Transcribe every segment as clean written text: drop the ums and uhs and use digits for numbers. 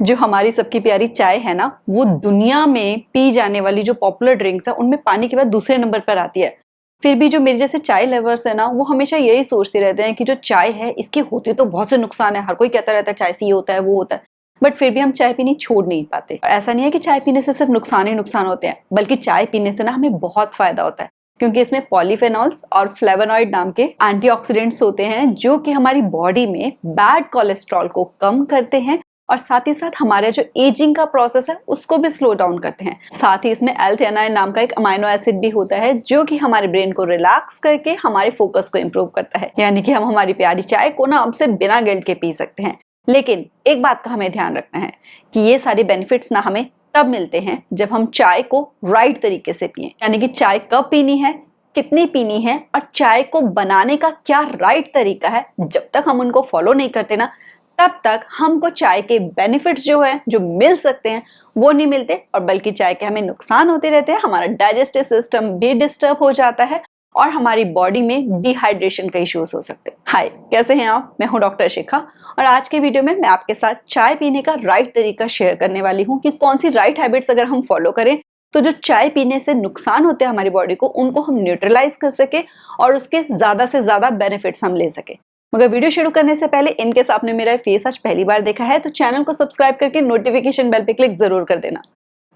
जो हमारी सबकी प्यारी चाय है ना, वो दुनिया में पी जाने वाली जो पॉपुलर ड्रिंक्स है उनमें पानी के बाद दूसरे नंबर पर आती है। फिर भी जो मेरे जैसे चाय लवर्स है ना, वो हमेशा यही सोचते रहते हैं कि जो चाय है इसके होते तो बहुत से नुकसान है। हर कोई कहता रहता है चाय से ये होता है वो होता है, बट फिर भी हम चाय पीनी छोड़ नहीं पाते। ऐसा नहीं है कि चाय पीने से सिर्फ नुकसान ही नुकसान होते हैं, बल्कि चाय पीने से ना हमें बहुत फायदा होता है, क्योंकि इसमें पॉलीफेनॉल्स और फ्लेवोनॉइड नाम के एंटीऑक्सीडेंट्स होते हैं जो कि हमारी बॉडी में बैड कोलेस्ट्रॉल को कम करते हैं और साथ ही साथ हमारे जो एजिंग का प्रोसेस है उसको भी स्लो डाउन करते हैं। साथ ही इसमें एल-थेनाइन नाम का एक अमाइनो एसिड भी होता है जो कि हमारे ब्रेन को रिलैक्स करके हमारे फोकस को इम्प्रूव करता है। यानी कि हम हमारी प्यारी चाय को ना अब से बिना गिल्ट के पी सकते हैं। लेकिन एक बात का हमें ध्यान रखना है कि ये सारे बेनिफिट्स ना हमें तब मिलते हैं जब हम चाय को राइट तरीके से पिए। यानी कि चाय कब पीनी है, कितनी पीनी है और चाय को बनाने का क्या राइट तरीका है, जब तक हम उनको फॉलो नहीं करते ना, तब तक हमको चाय के बेनिफिट्स जो मिल सकते हैं वो नहीं मिलते, और बल्कि चाय के हमें नुकसान होते रहते हैं। हमारा डाइजेस्टिव सिस्टम भी डिस्टर्ब हो जाता है और हमारी बॉडी में डिहाइड्रेशन का इश्यूज हो सकते हैं। हाय, कैसे हैं आप? मैं हूं डॉक्टर शिखा और आज के वीडियो में मैं आपके साथ चाय पीने का राइट तरीका शेयर करने वाली हूं कि कौन सी राइट हैबिट्स अगर हम फॉलो करें तो जो चाय पीने से नुकसान होते हैं हमारी बॉडी को, उनको हम न्यूट्रलाइज कर सके और उसके ज्यादा से ज्यादा बेनिफिट्स हम ले सके। मगर वीडियो शुरू करने से पहले इनकेस आपने मेरा फेस आज पहली बार देखा है तो चैनल को सब्सक्राइब करके नोटिफिकेशन बेल पे क्लिक जरूर कर देना।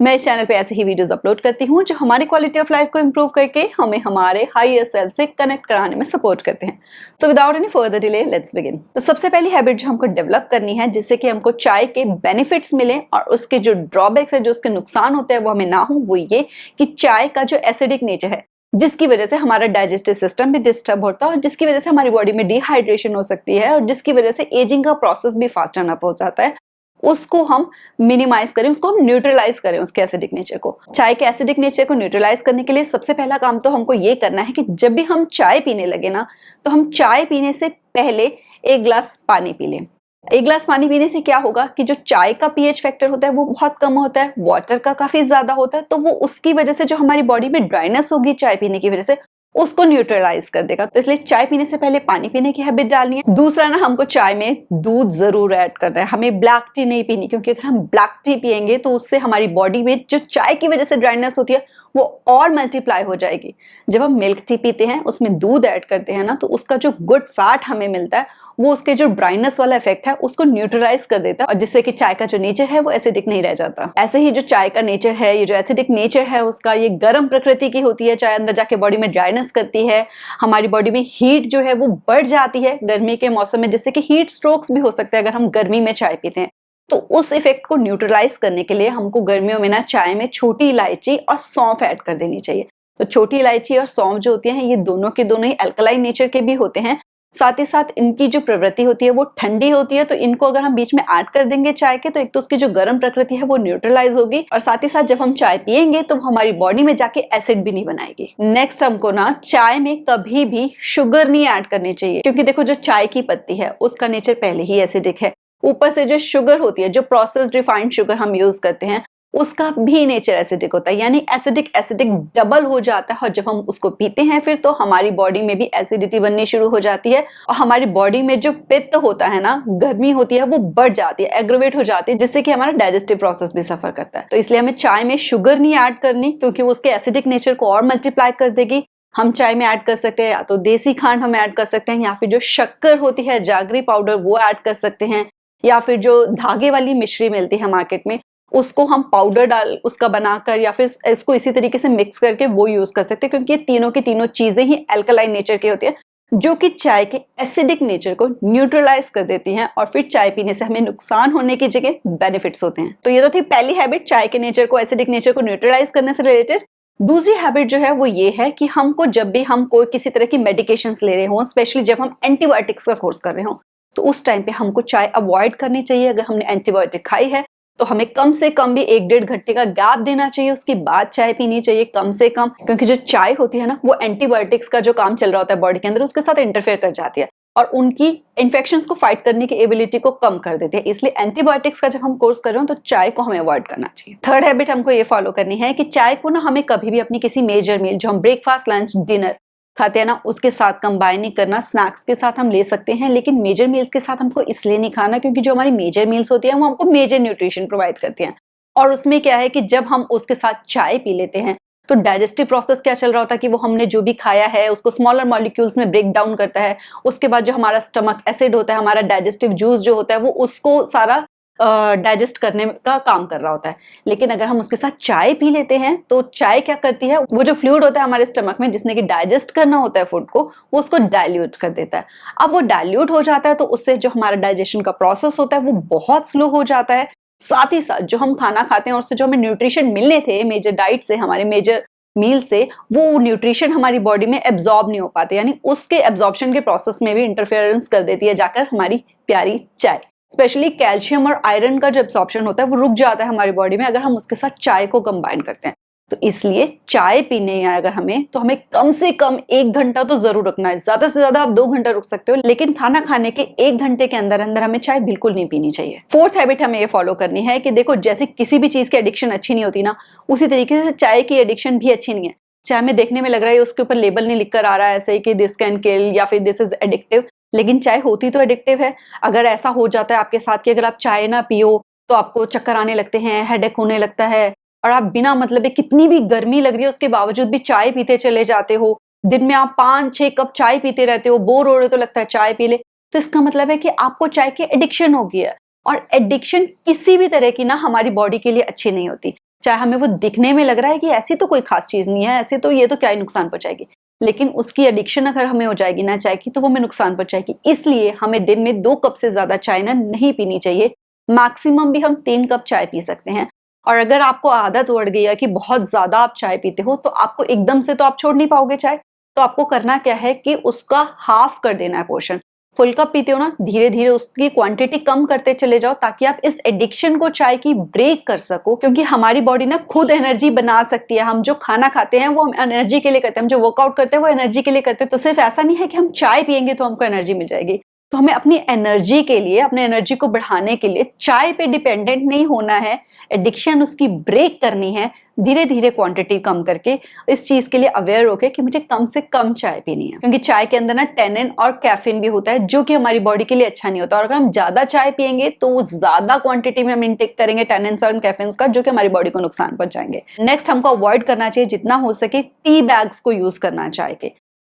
मैं इस चैनल पे ऐसे ही वीडियोस अपलोड करती हूँ जो हमारी क्वालिटी ऑफ लाइफ को इंप्रूव करके हमें हमारे हायर सेल्फ से कनेक्ट कराने में सपोर्ट करते हैं। So without any further delay let's begin. तो सबसे पहली हैबिट जो हमको डेवलप करनी है जिससे कि हमको चाय के बेनिफिट्स मिले और उसके जो ड्रॉबैक्स है, जो उसके नुकसान होते हैं वो हमें ना हो, वो ये कि चाय का जो एसिडिक नेचर है जिसकी वजह से हमारा डाइजेस्टिव सिस्टम भी डिस्टर्ब होता है और जिसकी वजह से हमारी बॉडी में डिहाइड्रेशन हो सकती है और जिसकी वजह से एजिंग का प्रोसेस भी फास्ट अप हो जाता है, उसको हम मिनिमाइज करें, उसको हम न्यूट्रलाइज करें उसके एसिडिक नेचर को। चाय के एसिडिक नेचर को न्यूट्रलाइज करने के लिए सबसे पहला काम तो हमको ये करना है कि जब भी हम चाय पीने लगे ना, तो हम चाय पीने से पहले एक गिलास पानी पी लें। एक गिलास पानी पीने से क्या होगा कि जो चाय का पीएच फैक्टर होता है वो बहुत कम होता है, वाटर का काफी ज्यादा होता है, तो वो उसकी वजह से जो हमारी बॉडी में ड्राइनेस होगी चाय पीने की वजह से उसको न्यूट्रलाइज कर देगा। तो इसलिए चाय पीने से पहले पानी पीने की हैबिट डालनी है। दूसरा ना, हमको चाय में दूध जरूर ऐड करना है। हमें ब्लैक टी नहीं पीनी, क्योंकि अगर हम ब्लैक टी पियेंगे तो उससे हमारी बॉडी में जो चाय की वजह से ड्राइनेस होती है वो और मल्टीप्लाई हो जाएगी। जब हम मिल्क टी पीते हैं उसमें दूध ऐड करते हैं ना, तो उसका जो गुड फैट हमें मिलता है वो उसके जो ड्राइनेस वाला इफेक्ट है उसको न्यूट्रलाइज कर देता है और जिससे कि चाय का जो नेचर है वो एसिडिक नहीं रह जाता। ऐसे ही जो चाय का नेचर है, ये जो एसिडिक नेचर है उसका, ये गर्म प्रकृति की होती है। चाय अंदर जाके बॉडी में ड्राइनेस करती है, हमारी बॉडी में हीट जो है वो बढ़ जाती है गर्मी के मौसम में, जिससे कि हीट स्ट्रोक्स भी हो सकते हैं अगर हम गर्मी में चाय पीते हैं। तो उस इफेक्ट को न्यूट्रलाइज करने के लिए हमको गर्मियों में ना चाय में छोटी इलायची और सौंफ ऐड कर देनी चाहिए। तो छोटी इलायची और सौंफ जो होती हैं ये दोनों के दोनों ही अल्कलाइन नेचर के भी होते हैं। साथ ही साथ इनकी जो प्रवृत्ति होती है वो ठंडी होती है, तो इनको अगर हम बीच में ऐड कर देंगे चाय के, तो एक तो उसकी जो गर्म प्रकृति है वो न्यूट्रलाइज होगी और साथ ही साथ जब हम चाय पियेंगे तो हमारी बॉडी में जाके एसिड भी नहीं बनाएगी। नेक्स्ट, हमको ना चाय में कभी भी शुगर नहीं ऐड करनी चाहिए, क्योंकि देखो जो चाय की पत्ती है उसका नेचर पहले ही एसिडिक है, ऊपर से जो शुगर होती है, जो प्रोसेस्ड रिफाइंड शुगर हम यूज करते हैं, उसका भी नेचर एसिडिक होता है। यानी एसिडिक डबल हो जाता है और जब हम उसको पीते हैं फिर तो हमारी बॉडी में भी एसिडिटी बननी शुरू हो जाती है और हमारी बॉडी में जो पित्त होता है ना, गर्मी होती है, वो बढ़ जाती है, एग्रोवेट हो जाती है, जिससे कि हमारा डाइजेस्टिव प्रोसेस भी सफर करता है। तो इसलिए हमें चाय में शुगर नहीं ऐड करनी, क्योंकि वो उसके एसिडिक नेचर को और मल्टीप्लाई कर देगी। हम चाय में ऐड कर सकते हैं या तो देसी खांड हम ऐड कर सकते हैं, या फिर जो शक्कर होती है, जागरी पाउडर, वो ऐड कर सकते हैं, या फिर जो धागे वाली मिश्री मिलती है मार्केट में उसको हम पाउडर डाल उसका बनाकर या फिर इसको इसी तरीके से मिक्स करके वो यूज कर सकते हैं, क्योंकि ये तीनों की तीनों चीजें ही अल्कलाइन नेचर की होती है जो कि चाय के एसिडिक नेचर को न्यूट्रलाइज कर देती हैं और फिर चाय पीने से हमें नुकसान होने की जगह बेनिफिट्स होते हैं। तो ये तो थी पहली हैबिट, चाय के नेचर को, एसिडिक नेचर को न्यूट्रलाइज करने से रिलेटेड। दूसरी हैबिट जो है वो ये है कि हमको जब भी हम कोई किसी तरह की मेडिकेशंस ले रहे हों, स्पेशली जब हम एंटीबायोटिक्स का कोर्स कर रहे हों, तो उस टाइम पे हमको चाय अवॉइड करनी चाहिए। अगर हमने एंटीबायोटिक खाई है तो हमें कम से कम भी 1-1.5 घंटे का गैप देना चाहिए, उसके बाद चाय पीनी चाहिए कम से कम, क्योंकि जो चाय होती है ना वो एंटीबायोटिक्स का जो काम चल रहा होता है बॉडी के अंदर उसके साथ इंटरफेयर कर जाती है और उनकी इन्फेक्शंस को फाइट करने की एबिलिटी को कम कर देती है। इसलिए एंटीबायोटिक्स का जब हम कोर्स कर रहे हो तो चाय को हमें अवॉइड करना चाहिए। थर्ड हैबिट हमको ये फॉलो करनी है कि चाय को ना हमें कभी भी अपनी किसी मेजर मील, जो हम ब्रेकफास्ट, लंच, डिनर, खाते हैं ना, उसके साथ कंबाइन नहीं करना। स्नैक्स के साथ हम ले सकते हैं, लेकिन मेजर मील्स के साथ हमको इसलिए नहीं खाना क्योंकि जो हमारी मेजर मील्स होती हैं वो हमको मेजर न्यूट्रिशन प्रोवाइड करती हैं। और उसमें क्या है कि जब हम उसके साथ चाय पी लेते हैं तो डाइजेस्टिव प्रोसेस क्या चल रहा होता है कि वो हमने जो भी खाया है उसको स्मॉलर मॉलिक्यूल्स में ब्रेक डाउन करता है। उसके बाद जो हमारा स्टमक एसिड होता है, हमारा डाइजेस्टिव जूस जो होता है, वो उसको सारा डाइजेस्ट करने का काम कर रहा होता है। लेकिन अगर हम उसके साथ चाय पी लेते हैं तो चाय क्या करती है, वो जो फ्लूइड होता है हमारे स्टमक में जिसने कि डाइजेस्ट करना होता है फूड को, वो उसको डाइल्यूट कर देता है। अब वो डाइल्यूट हो जाता है तो उससे जो हमारा डाइजेशन का प्रोसेस होता है वो बहुत स्लो हो जाता है। साथ ही साथ जो हम खाना खाते हैं और उससे जो हमें न्यूट्रिशन मिलने थे मेजर डाइट से, हमारे मेजर मील से, वो न्यूट्रिशन हमारी बॉडी में एब्जॉर्ब नहीं हो पाते, यानी उसके एब्जॉर्प्शन के प्रोसेस में भी इंटरफेरेंस कर देती है जाकर हमारी प्यारी चाय। स्पेशली कैल्शियम और आयरन का जो एब्जॉर्प्शन होता है वो रुक जाता है हमारी बॉडी में अगर हम उसके साथ चाय को कंबाइन करते हैं। तो इसलिए चाय पीने है अगर हमें, तो हमें कम से कम 1 घंटा तो जरूर रुकना है। ज्यादा से ज्यादा आप 2 घंटा रुक सकते हो, लेकिन खाना खाने के 1 घंटे के अंदर अंदर हमें चाय बिल्कुल नहीं पीनी चाहिए। फोर्थ हैबिट हमें ये फॉलो करनी है कि देखो, जैसे किसी भी चीज की एडिक्शन अच्छी नहीं होती ना, उसी तरीके से चाय की एडिक्शन भी अच्छी नहीं है। चाय में देखने में लग रहा है उसके ऊपर लेबल नहीं लिख कर आ रहा है ऐसे कि दिस कैन किल या फिर दिस इज एडिक्टिव, लेकिन चाय होती तो एडिक्टिव है। अगर ऐसा हो जाता है आपके साथ कि अगर आप चाय ना पियो तो आपको चक्कर आने लगते हैं, हेडेक होने लगता है, और आप बिना मतलब कितनी भी गर्मी लग रही है उसके बावजूद भी चाय पीते चले जाते हो, दिन में आप 5-6 कप चाय पीते रहते हो, बोर हो रहे हो तो लगता है चाय पी ले, तो इसका मतलब है कि आपको चाय की एडिक्शन हो गई है। और एडिक्शन किसी भी तरह की ना हमारी बॉडी के लिए अच्छी नहीं होती। चाहे हमें वो दिखने में लग रहा है कि ऐसी तो कोई खास चीज नहीं है, ऐसे तो ये तो क्या ही नुकसान पहुंचाएगी, लेकिन उसकी एडिक्शन अगर हमें हो जाएगी ना चाय की, तो वो हमें नुकसान पहुंचाएगी। इसलिए हमें दिन में 2 कप से ज्यादा चाय ना नहीं पीनी चाहिए। मैक्सिमम भी हम 3 कप चाय पी सकते हैं। और अगर आपको आदत उड़ गई है कि बहुत ज्यादा आप चाय पीते हो, तो आपको एकदम से तो आप छोड़ नहीं पाओगे चाय। तो आपको करना क्या है कि उसका हाफ कर देना है पोर्शन। फुल कप पीते हो ना, धीरे धीरे उसकी क्वांटिटी कम करते चले जाओ ताकि आप इस एडिक्शन को चाय की ब्रेक कर सको। क्योंकि हमारी बॉडी ना खुद एनर्जी बना सकती है। हम जो खाना खाते हैं वो हम एनर्जी के लिए करते हैं, हम जो वर्कआउट करते हैं वो एनर्जी के लिए करते हैं। तो सिर्फ ऐसा नहीं है कि हम चाय पियेंगे तो हमको एनर्जी मिल जाएगी। तो हमें अपनी एनर्जी के लिए, अपने एनर्जी को बढ़ाने के लिए चाय पे डिपेंडेंट नहीं होना है, एडिक्शन उसकी ब्रेक करनी है, धीरे धीरे क्वांटिटी कम करके, इस चीज के लिए अवेयर होके कि मुझे कम से कम चाय पीनी है। क्योंकि चाय के अंदर ना टेनिन और कैफीन भी होता है जो कि हमारी बॉडी के लिए अच्छा नहीं होता। और अगर हम ज्यादा चाय पियेंगे तो ज्यादा क्वांटिटी में हम इंटेक करेंगे टेनिन और कैफीन का, जो कि हमारी बॉडी को नुकसान पहुंचाएंगे। नेक्स्ट, हमको अवॉइड करना चाहिए जितना हो सके टी बैग्स को यूज करना चाय के,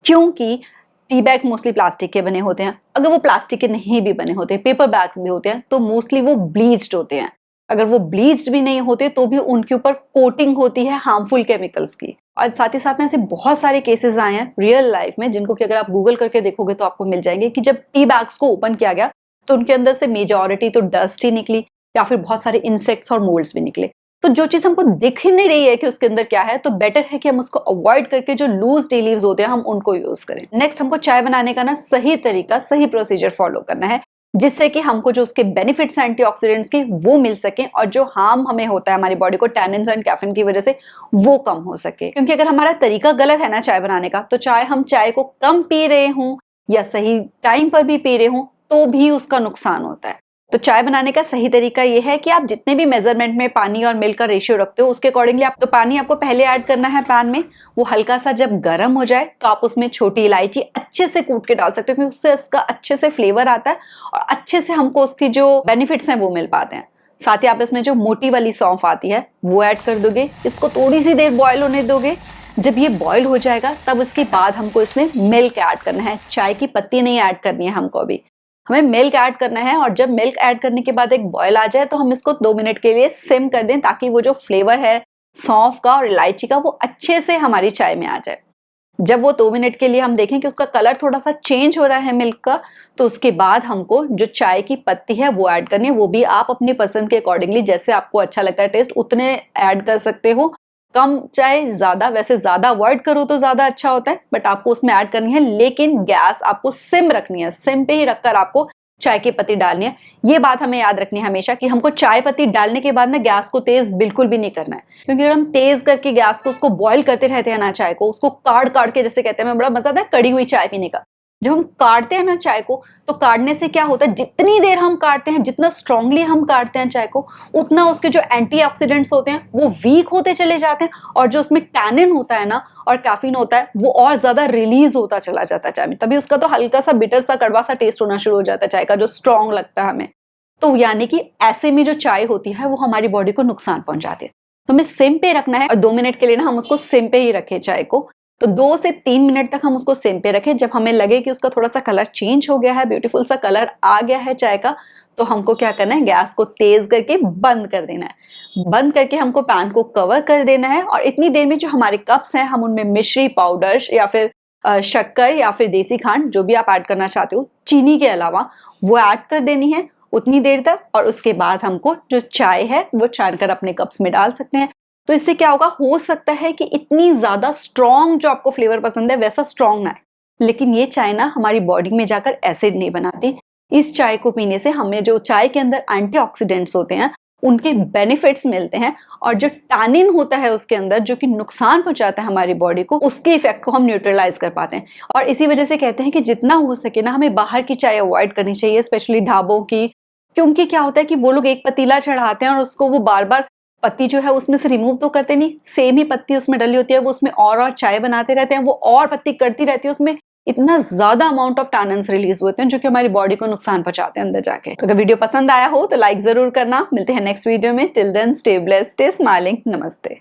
क्योंकि टी बैग्स मोस्टली प्लास्टिक के बने होते हैं। अगर वो प्लास्टिक के नहीं भी बने होते, पेपर बैग्स भी होते हैं, तो मोस्टली वो ब्लीच्ड होते हैं। अगर वो ब्लीच्ड भी नहीं होते तो भी उनके ऊपर कोटिंग होती है हार्मफुल केमिकल्स की। और साथ ही साथ में ऐसे बहुत सारे केसेस आए हैं रियल लाइफ में, जिनको कि अगर आप गूगल करके देखोगे तो आपको मिल जाएंगे कि जब टी बैग्स को ओपन किया गया तो उनके अंदर से मेजॉरिटी तो डस्ट ही निकली या फिर बहुत सारे इंसेक्ट्स और मोल्ड्स भी निकले। तो जो चीज हमको दिख ही नहीं रही है कि उसके अंदर क्या है, तो बेटर है कि हम उसको अवॉइड करके जो लूज टी लीव्स होते हैं हम उनको यूज करें। नेक्स्ट, हमको चाय बनाने का ना सही तरीका, सही प्रोसीजर फॉलो करना है, जिससे कि हमको जो उसके बेनिफिट्स हैं एंटीऑक्सीडेंट्स के वो मिल सके, और जो हार्म हमें होता है हमारी बॉडी को टैनिन्स एंड कैफीन की वजह से वो कम हो सके। क्योंकि अगर हमारा तरीका गलत है ना चाय बनाने का, तो चाहे हम चाय को कम पी रहे हों या सही टाइम पर भी पी रहे हों तो भी उसका नुकसान होता है। तो चाय बनाने का सही तरीका ये है कि आप जितने भी मेजरमेंट में पानी और मिल्क का रेशियो रखते हो उसके अकॉर्डिंगली आप, तो पानी आपको पहले ऐड करना है पैन में। वो हल्का सा जब गर्म हो जाए तो आप उसमें छोटी इलायची अच्छे से कूट के डाल सकते हो, क्योंकि उससे उसका अच्छे से फ्लेवर आता है और अच्छे से हमको उसकी जो बेनिफिट्स हैं वो मिल पाते हैं। साथ ही आप इसमें जो मोटी वाली सौंफ आती है वो ऐड कर दोगे। इसको थोड़ी सी देर बॉयल होने दोगे। जब ये बॉयल हो जाएगा तब उसके बाद हमको इसमें मिल्क ऐड करना है। चाय की पत्ती नहीं ऐड करनी है हमको, अभी हमें मिल्क ऐड करना है। और जब मिल्क ऐड करने के बाद एक बॉयल आ जाए तो हम इसको 2 मिनट के लिए सिम कर दें, ताकि वो जो फ्लेवर है सौंफ का और इलायची का वो अच्छे से हमारी चाय में आ जाए। जब वो 2 मिनट के लिए हम देखें कि उसका कलर थोड़ा सा चेंज हो रहा है मिल्क का, तो उसके बाद हमको जो चाय की पत्ती है वो ऐड करनी है। वो भी आप अपनी पसंद के अकॉर्डिंगली, जैसे आपको अच्छा लगता है टेस्ट उतने ऐड कर सकते हो। कम चाय ज्यादा, वैसे ज्यादा अवॉइड करो तो ज्यादा अच्छा होता है, बट आपको उसमें ऐड करनी है। लेकिन गैस आपको सिम रखनी है, सिम पे ही रखकर आपको चाय की पत्ती डालनी है। ये बात हमें याद रखनी है हमेशा कि हमको चाय पत्ती डालने के बाद ना गैस को तेज बिल्कुल भी नहीं करना है। क्योंकि अगर हम तेज करके गैस को उसको बॉईल करते रहते हैं ना चाय को, उसको काढ़ काढ़ के, जैसे कहते हैं, हमें बड़ा मजा आता है कड़ी हुई चाय पीने का, जब हम काटते हैं ना चाय को, तो काटने से क्या होता है, जितनी देर हम काटते हैं, जितना स्ट्रांगली हम काटते हैं चाय को, उतना उसके जो एंटीऑक्सीडेंट्स होते हैं वो वीक होते चले जाते हैं, और जो उसमें टैनिन होता है ना और कैफीन होता है वो और ज्यादा रिलीज होता चला जाता है चाय में। तभी उसका तो हल्का सा बिटर सा कड़वा सा टेस्ट होना शुरू हो जाता है चाय का, जो स्ट्रांग लगता है हमें। तो यानी कि ऐसे में जो चाय होती है वो हमारी बॉडी को नुकसान पहुंचाती है। तो हमें सिम पे रखना है, और 2 मिनट के लिए ना हम उसको सिम पे ही रखें चाय को। तो 2 से 3 मिनट तक हम उसको सिम पे रखें। जब हमें लगे कि उसका थोड़ा सा कलर चेंज हो गया है, ब्यूटीफुल सा कलर आ गया है चाय का, तो हमको क्या करना है, गैस को तेज करके बंद कर देना है। बंद करके हमको पैन को कवर कर देना है, और इतनी देर में जो हमारे कप्स हैं हम उनमें मिश्री पाउडर या फिर शक्कर या फिर देसी खांड, जो भी आप ऐड करना चाहते हो चीनी के अलावा, वो ऐड कर देनी है उतनी देर तक। और उसके बाद हमको जो चाय है वो छानकर अपने कप्स में डाल सकते हैं। तो इससे क्या होगा, हो सकता है कि इतनी ज्यादा स्ट्रॉन्ग जो आपको फ्लेवर पसंद है वैसा स्ट्रॉन्ग ना है, लेकिन ये चाय ना हमारी बॉडी में जाकर एसिड नहीं बनाती। इस चाय को पीने से हमें जो चाय के अंदर एंटीऑक्सीडेंट्स होते हैं उनके बेनिफिट्स मिलते हैं, और जो टैनिन होता है उसके अंदर जो कि नुकसान पहुंचाता है हमारी बॉडी को, उसके इफेक्ट को हम न्यूट्रलाइज कर पाते हैं। और इसी वजह से कहते हैं कि जितना हो सके ना हमें बाहर की चाय अवॉइड करनी चाहिए, स्पेशली ढाबों की। क्योंकि क्या होता है कि वो लोग एक पतीला चढ़ाते हैं और उसको वो बार बार पत्ती जो है उसमें से रिमूव तो करते नहीं, सेम ही पत्ती उसमें डली होती है, वो उसमें और चाय बनाते रहते हैं, वो और पत्ती करती रहती है, उसमें इतना ज्यादा अमाउंट ऑफ टैनिन्स रिलीज होते हैं जो कि हमारी बॉडी को नुकसान पहुंचाते हैं अंदर जाके। तो अगर वीडियो पसंद आया हो तो लाइक जरूर करना। मिलते हैं नेक्स्ट वीडियो में। Till then stay blessed, stay smiling. नमस्ते।